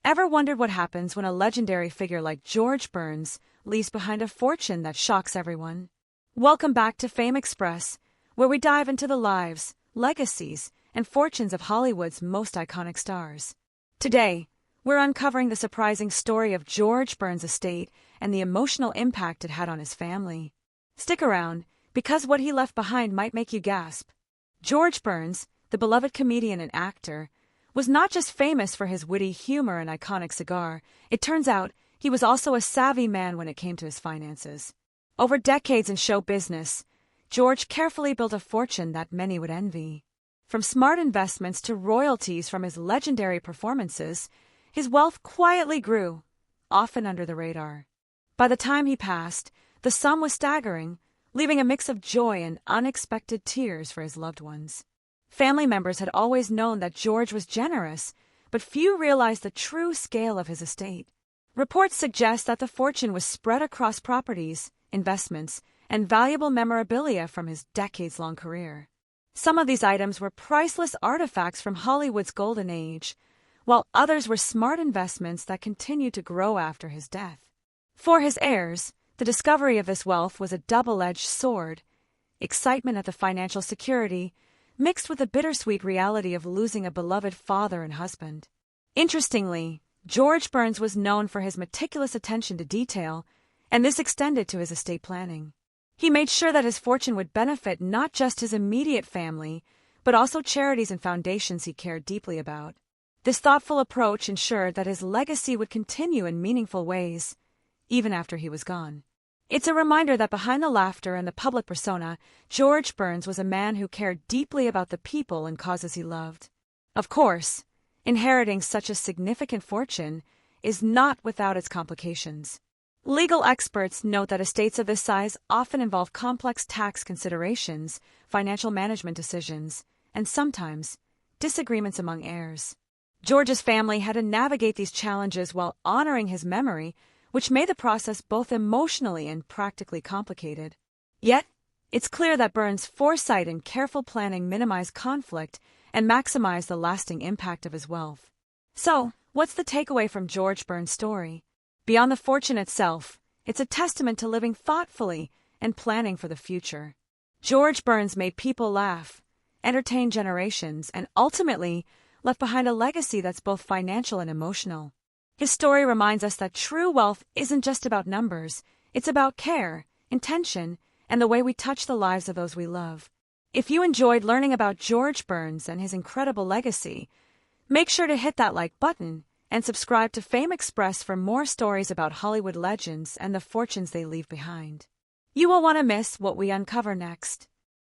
Ever wondered what happens when a legendary figure like George Burns leaves behind a fortune that shocks everyone? Welcome back to Fame Express, where we dive into the lives, legacies, and fortunes of Hollywood's most iconic stars. Today, we're uncovering the surprising story of George Burns' estate and the emotional impact it had on his family. Stick around, because what he left behind might make you gasp. George Burns, the beloved comedian and actor, was not just famous for his witty humor and iconic cigar. It turns out he was also a savvy man when it came to his finances. Over decades in show business, George carefully built a fortune that many would envy. From smart investments to royalties from his legendary performances, his wealth quietly grew, often under the radar. By the time he passed, the sum was staggering, leaving a mix of joy and unexpected tears for his loved ones. Family members had always known that George was generous, but few realized the true scale of his estate. Reports suggest that the fortune was spread across properties, investments, and valuable memorabilia from his decades-long career. Some of these items were priceless artifacts from Hollywood's golden age, while others were smart investments that continued to grow after his death. For his heirs, the discovery of this wealth was a double-edged sword: excitement at the financial security, mixed with the bittersweet reality of losing a beloved father and husband. Interestingly, George Burns was known for his meticulous attention to detail, and this extended to his estate planning. He made sure that his fortune would benefit not just his immediate family, but also charities and foundations he cared deeply about. This thoughtful approach ensured that his legacy would continue in meaningful ways, even after he was gone. It's a reminder that behind the laughter and the public persona, George Burns was a man who cared deeply about the people and causes he loved. Of course, inheriting such a significant fortune is not without its complications. Legal experts note that estates of this size often involve complex tax considerations, financial management decisions, and sometimes disagreements among heirs. George's family had to navigate these challenges while honoring his memory, which made the process both emotionally and practically complicated. Yet, it's clear that Burns' foresight and careful planning minimized conflict and maximized the lasting impact of his wealth. So, what's the takeaway from George Burns' story? Beyond the fortune itself, it's a testament to living thoughtfully and planning for the future. George Burns made people laugh, entertained generations, and ultimately left behind a legacy that's both financial and emotional. His story reminds us that true wealth isn't just about numbers, it's about care, intention, and the way we touch the lives of those we love. If you enjoyed learning about George Burns and his incredible legacy, make sure to hit that like button and subscribe to Fame Express for more stories about Hollywood legends and the fortunes they leave behind. You will want to miss what we uncover next.